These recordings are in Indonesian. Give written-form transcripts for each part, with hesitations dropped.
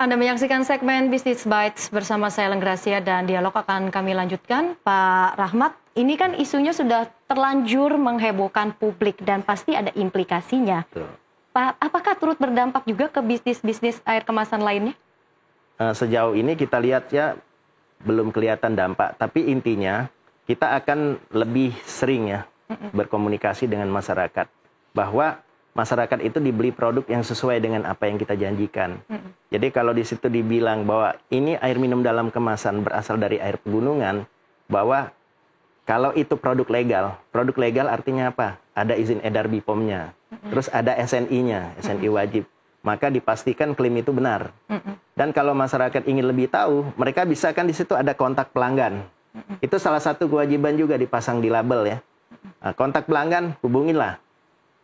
Anda menyaksikan segmen Business Bites bersama saya Ellen Gracia dan dialog akan kami lanjutkan. Pak Rahmat, ini kan isunya sudah terlanjur menghebohkan publik dan pasti ada implikasinya. Betul. Pak, apakah turut berdampak juga ke bisnis-bisnis air kemasan lainnya? Sejauh ini kita lihat ya belum kelihatan dampak, tapi intinya kita akan lebih sering ya berkomunikasi dengan masyarakat bahwa masyarakat itu dibeli produk yang sesuai dengan apa yang kita janjikan. Jadi kalau di situ dibilang bahwa ini air minum dalam kemasan berasal dari air pegunungan, bahwa kalau itu produk legal artinya apa? Ada izin edar BPOM-nya, terus ada SNI-nya, SNI wajib. Maka dipastikan klaim itu benar. Dan kalau masyarakat ingin lebih tahu, mereka bisa kan di situ ada kontak pelanggan. Itu salah satu kewajiban juga dipasang di label ya. Nah, kontak pelanggan, hubungilah.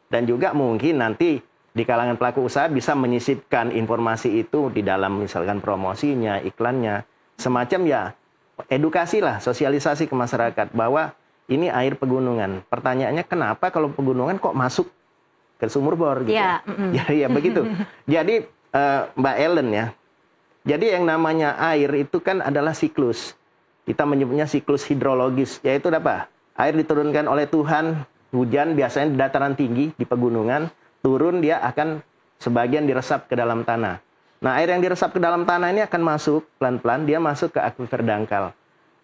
Dan juga mungkin nanti di kalangan pelaku usaha bisa menyisipkan informasi itu di dalam misalkan promosinya, iklannya. Semacam ya edukasi lah, sosialisasi ke masyarakat bahwa ini air pegunungan. Pertanyaannya kenapa kalau pegunungan kok masuk ke sumur bor gitu. Ya begitu. Jadi Mbak Ellen ya. Jadi yang namanya air itu kan adalah siklus. Kita menyebutnya siklus hidrologis, yaitu apa? Air diturunkan oleh Tuhan. Hujan biasanya di dataran tinggi, di pegunungan, turun dia akan sebagian diresap ke dalam tanah. Nah, air yang diresap ke dalam tanah ini akan masuk pelan-pelan, dia masuk ke akuifer dangkal.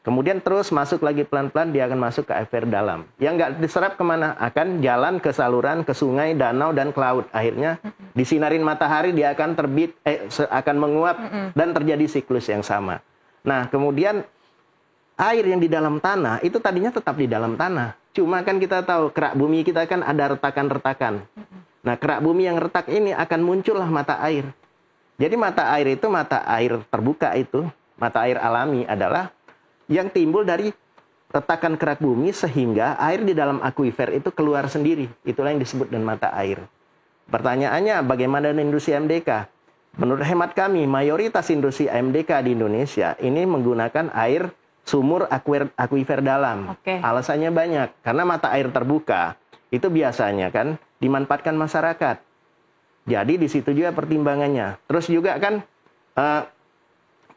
Kemudian terus masuk lagi pelan-pelan, dia akan masuk ke akuifer dalam. Yang nggak diserap kemana? Akan jalan ke saluran, ke sungai, danau, dan ke laut. Akhirnya disinarin matahari, dia akan terbit, akan menguap, dan terjadi siklus yang sama. Nah, kemudian air yang di dalam tanah, itu tadinya tetap di dalam tanah. Cuma kan kita tahu kerak bumi kita kan ada retakan-retakan. Nah, kerak bumi yang retak ini akan muncullah mata air. Jadi mata air itu, mata air terbuka itu, mata air alami adalah yang timbul dari retakan kerak bumi sehingga air di dalam akuifer itu keluar sendiri. Itulah yang disebut dengan mata air. Pertanyaannya, bagaimana dengan industri MDK? Menurut hemat kami, mayoritas industri MDK di Indonesia ini menggunakan air sumur akuifer dalam. Alasannya banyak. Karena mata air terbuka itu biasanya kan dimanfaatkan masyarakat. Jadi di situ juga pertimbangannya. Terus juga kan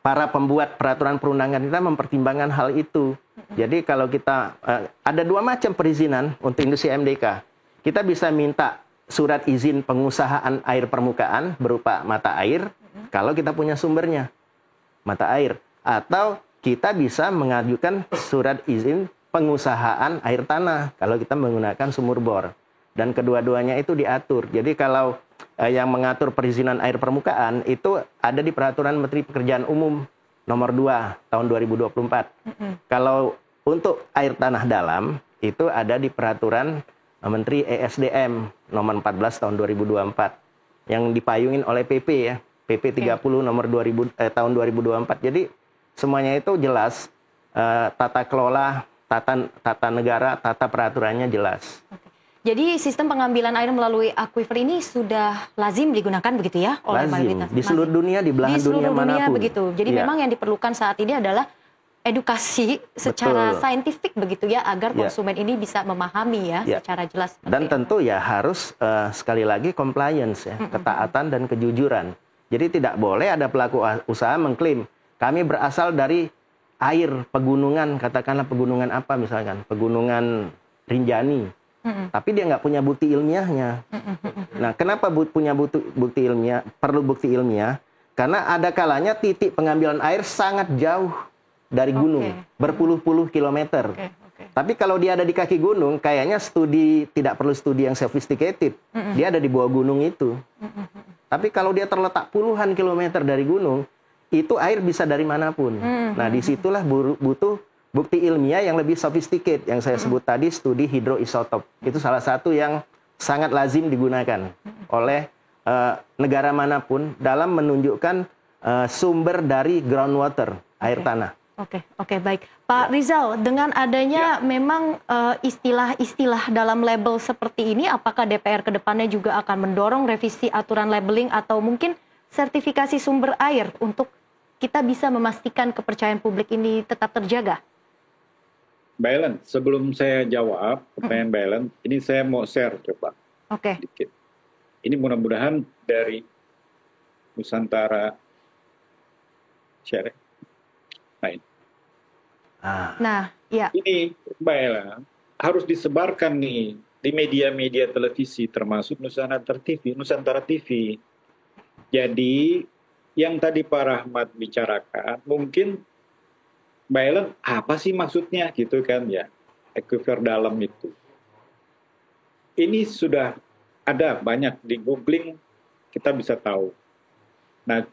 para pembuat peraturan perundangan kita mempertimbangkan hal itu. Jadi kalau kita ada dua macam perizinan untuk industri MDK. Kita bisa minta surat izin pengusahaan air permukaan berupa mata air kalau kita punya sumbernya, mata air. Atau kita bisa mengajukan surat izin pengusahaan air tanah kalau kita menggunakan sumur bor. Dan kedua-duanya itu diatur. Jadi kalau yang mengatur perizinan air permukaan itu ada di Peraturan Menteri Pekerjaan Umum nomor 2 tahun 2024. Kalau untuk air tanah dalam itu ada di Peraturan Menteri ESDM nomor 14 tahun 2024 yang dipayungin oleh PP ya, PP 30 nomor tahun 2024. Jadi semuanya itu jelas, tata kelola, tata negara, tata peraturannya jelas. Jadi sistem pengambilan air melalui akuifer ini sudah lazim digunakan begitu ya oleh mayoritas? Di seluruh dunia, di belahan dunia manapun. Begitu. Jadi memang yang diperlukan saat ini adalah edukasi secara saintifik begitu ya, agar konsumen ini bisa memahami ya secara jelas. Dan tentu ya harus sekali lagi compliance ya, ketaatan dan kejujuran. Jadi tidak boleh ada pelaku usaha mengklaim kami berasal dari air pegunungan, katakanlah pegunungan apa misalkan, pegunungan Rinjani. Tapi dia nggak punya bukti ilmiahnya. Nah, kenapa punya bukti ilmiah? Perlu bukti ilmiah? Karena ada kalanya titik pengambilan air sangat jauh dari gunung, berpuluh-puluh kilometer. Tapi kalau dia ada di kaki gunung, kayaknya tidak perlu studi yang sophisticated. Dia ada di bawah gunung itu. Tapi kalau dia terletak puluhan kilometer dari gunung, itu air bisa dari manapun. Nah, disitulah butuh bukti ilmiah yang lebih sophisticated. Yang saya sebut tadi, studi hidroisotop. Itu salah satu yang sangat lazim digunakan oleh negara manapun dalam menunjukkan sumber dari groundwater, air tanah. Oke, baik. Pak Rizal, dengan adanya memang istilah-istilah dalam label seperti ini, apakah DPR ke depannya juga akan mendorong revisi aturan labeling atau mungkin sertifikasi sumber air untuk kita bisa memastikan kepercayaan publik ini tetap terjaga? Mbak Ellen, sebelum saya jawab pertanyaan Mbak Ellen, ini saya mau share coba sedikit. Ini mudah-mudahan dari Nusantara share. Nah, Nah, ya. ini Mbak Ella harus disebarkan nih di media-media televisi termasuk Nusantara TV. Jadi yang tadi Pak Rahmat bicarakan, mungkin Mbak Ellen apa sih maksudnya gitu kan ya, aquifer dalam itu. Ini sudah ada banyak di googling, kita bisa tahu. Nah,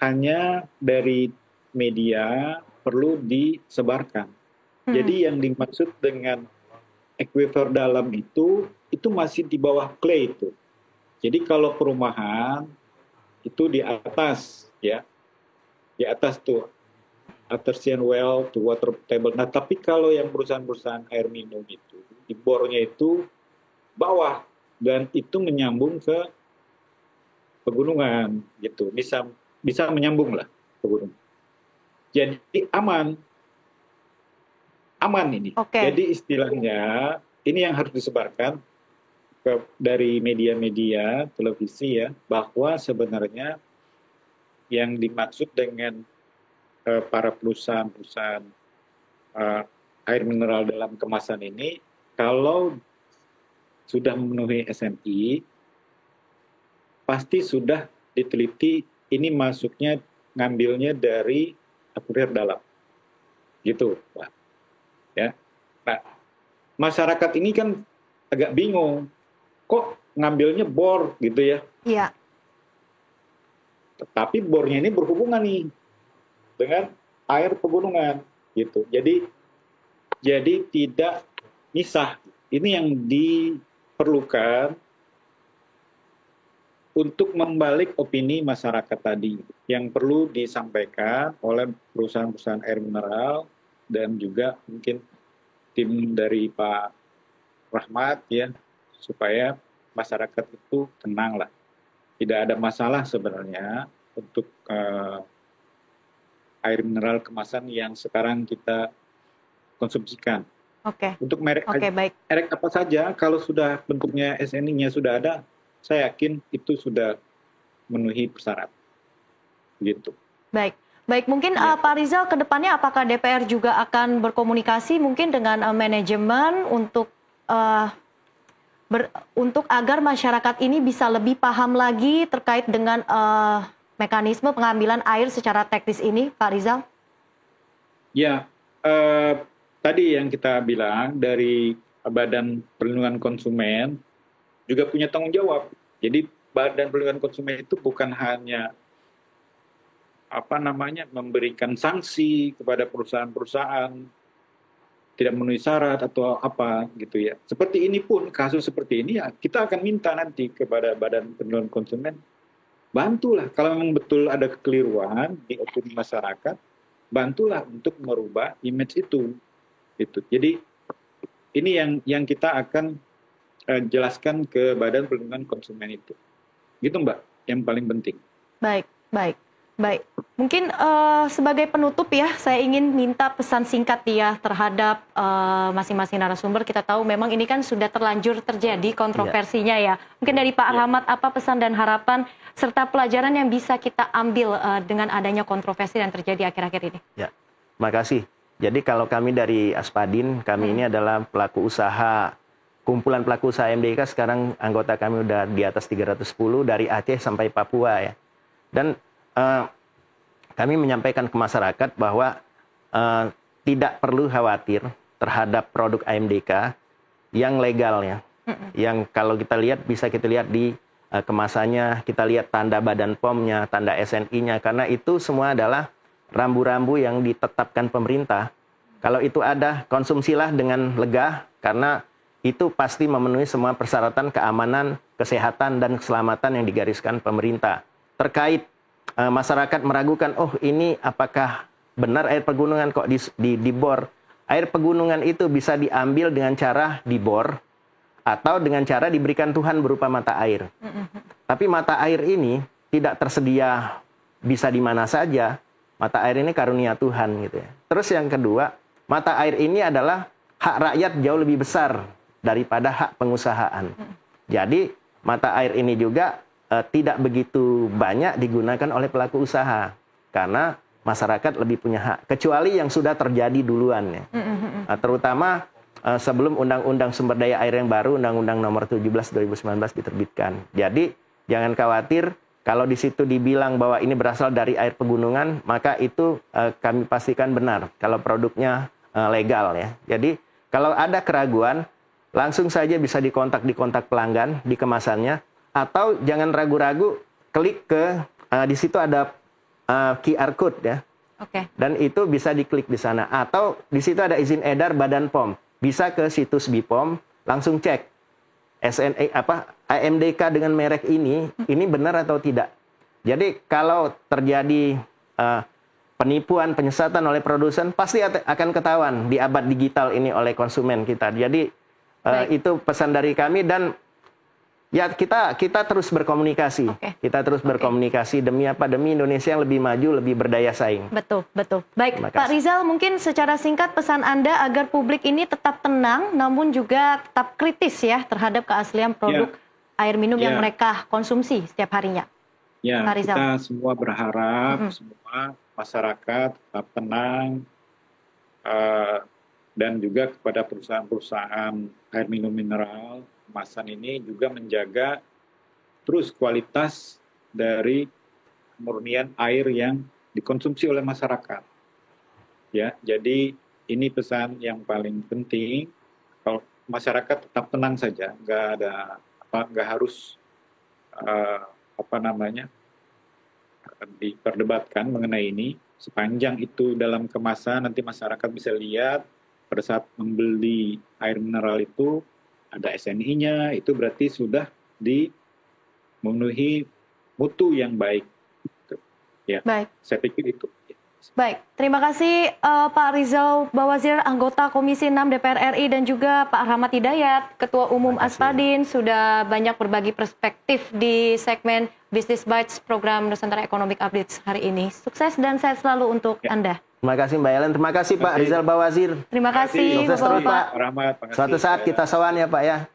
hanya dari media perlu disebarkan. Jadi yang dimaksud dengan aquifer dalam itu masih di bawah clay itu. Jadi kalau perumahan itu di atas ya, di atas tuh artesian well to water table. Nah tapi kalau yang perusahaan-perusahaan air minum itu di bornya itu bawah dan itu menyambung ke pegunungan gitu, bisa menyambung lah pegunungan. Jadi aman ini. Jadi istilahnya ini yang harus disebarkan dari media-media televisi ya, bahwa sebenarnya yang dimaksud dengan para perusahaan-perusahaan air mineral dalam kemasan ini, kalau sudah memenuhi SMI, pasti sudah diteliti ini masuknya ngambilnya dari aquifer dalam, gitu, Pak. Ya, nah masyarakat ini kan agak bingung, kok ngambilnya bor gitu ya? Iya. Tapi bornya ini berhubungan nih dengan air pegunungan gitu. Jadi tidak misah. Ini yang diperlukan untuk membalik opini masyarakat tadi yang perlu disampaikan oleh perusahaan-perusahaan air mineral dan juga mungkin tim dari Pak Rahmat ya, supaya masyarakat itu tenang lah. Tidak ada masalah sebenarnya untuk air mineral kemasan yang sekarang kita konsumsikan. Untuk merek apa saja, kalau sudah bentuknya SNI-nya sudah ada, saya yakin itu sudah memenuhi persyarat. Gitu. Baik, mungkin Pak Rizal ke depannya apakah DPR juga akan berkomunikasi mungkin dengan manajemen untuk agar masyarakat ini bisa lebih paham lagi terkait dengan mekanisme pengambilan air secara teknis ini, Pak Rizal? Ya, tadi yang kita bilang dari Badan Perlindungan Konsumen juga punya tanggung jawab. Jadi Badan Perlindungan Konsumen itu bukan hanya memberikan sanksi kepada perusahaan-perusahaan tidak memenuhi syarat atau apa gitu ya. Seperti ini pun, kasus seperti ini ya kita akan minta nanti kepada Badan Perlindungan Konsumen, bantulah kalau memang betul ada kekeliruan di opini masyarakat, bantulah untuk merubah image itu. Gitu. Jadi ini yang kita akan jelaskan ke Badan Perlindungan Konsumen itu. Gitu Mbak, yang paling penting. Baik. Mungkin sebagai penutup ya, saya ingin minta pesan singkat ya terhadap masing-masing narasumber. Kita tahu memang ini kan sudah terlanjur terjadi kontroversinya ya. Mungkin dari Pak Rahmat, apa pesan dan harapan serta pelajaran yang bisa kita ambil dengan adanya kontroversi yang terjadi akhir-akhir ini? Ya, makasih. Jadi kalau kami dari Aspadin, kami ini adalah pelaku usaha, kumpulan pelaku usaha MDIK, sekarang anggota kami udah di atas 310 dari Aceh sampai Papua ya. Dan kami menyampaikan ke masyarakat bahwa tidak perlu khawatir terhadap produk AMDK yang legal ya. Yang kalau kita lihat, bisa kita lihat di kemasannya, kita lihat tanda Badan POM-nya, tanda SNI-nya, karena itu semua adalah rambu-rambu yang ditetapkan pemerintah. Kalau itu ada, konsumsilah dengan lega, karena itu pasti memenuhi semua persyaratan keamanan, kesehatan, dan keselamatan yang digariskan pemerintah. Terkait masyarakat meragukan, oh ini apakah benar air pegunungan kok dibor? Air pegunungan itu bisa diambil dengan cara dibor atau dengan cara diberikan Tuhan berupa mata air. Tapi mata air ini tidak tersedia bisa di mana saja. Mata air ini karunia Tuhan gitu ya. Terus yang kedua, mata air ini adalah hak rakyat jauh lebih besar daripada hak pengusahaan. Jadi mata air ini juga tidak begitu banyak digunakan oleh pelaku usaha. Karena masyarakat lebih punya hak, kecuali yang sudah terjadi duluan ya. Terutama sebelum Undang-Undang Sumber Daya Air yang baru, Undang-Undang Nomor 17 2019 diterbitkan. Jadi jangan khawatir kalau di situ dibilang bahwa ini berasal dari air pegunungan, maka itu kami pastikan benar kalau produknya legal ya. Jadi kalau ada keraguan, langsung saja bisa dikontak di kontak pelanggan di kemasannya, atau jangan ragu-ragu, klik ke di situ ada QR code ya. Oke. Dan itu bisa diklik di sana, atau di situ ada izin edar Badan POM. Bisa ke situs BPOM, langsung cek SNE AMDK dengan merek ini benar atau tidak. Jadi kalau terjadi penipuan, penyesatan oleh produsen, pasti akan ketahuan di abad digital ini oleh konsumen kita. Jadi itu pesan dari kami, dan ya kita terus berkomunikasi. Kita terus berkomunikasi demi apa? Demi Indonesia yang lebih maju, lebih berdaya saing. Betul, betul. Baik, Pak Rizal, mungkin secara singkat pesan Anda agar publik ini tetap tenang, namun juga tetap kritis ya terhadap keaslian produk air minum yang mereka konsumsi setiap harinya. Ya, Pak Rizal. kita semua berharap semua masyarakat tetap tenang, dan juga kepada perusahaan-perusahaan air minum mineral kemasan ini juga menjaga terus kualitas dari kemurnian air yang dikonsumsi oleh masyarakat. Ya, jadi ini pesan yang paling penting. Kalau masyarakat tetap tenang saja, nggak harus diperdebatkan mengenai ini. Sepanjang itu dalam kemasan, nanti masyarakat bisa lihat pada saat membeli air mineral itu ada SNI-nya, itu berarti sudah memenuhi mutu yang baik. Ya, baik. Saya pikir itu. Baik, terima kasih Pak Rizal Bawazir, anggota Komisi 6 DPR RI, dan juga Pak Rahmat Hidayat, Ketua Umum Aspadin, sudah banyak berbagi perspektif di segmen Business Bites program Nusantara Economic Updates hari ini. Sukses dan sehat selalu untuk Anda. Terima kasih Mbak Ellen, terima kasih Pak Rizal Bawazir. Terima kasih Sukses terus Pak. Rahmat, Suatu saat kita sowan ya Pak ya.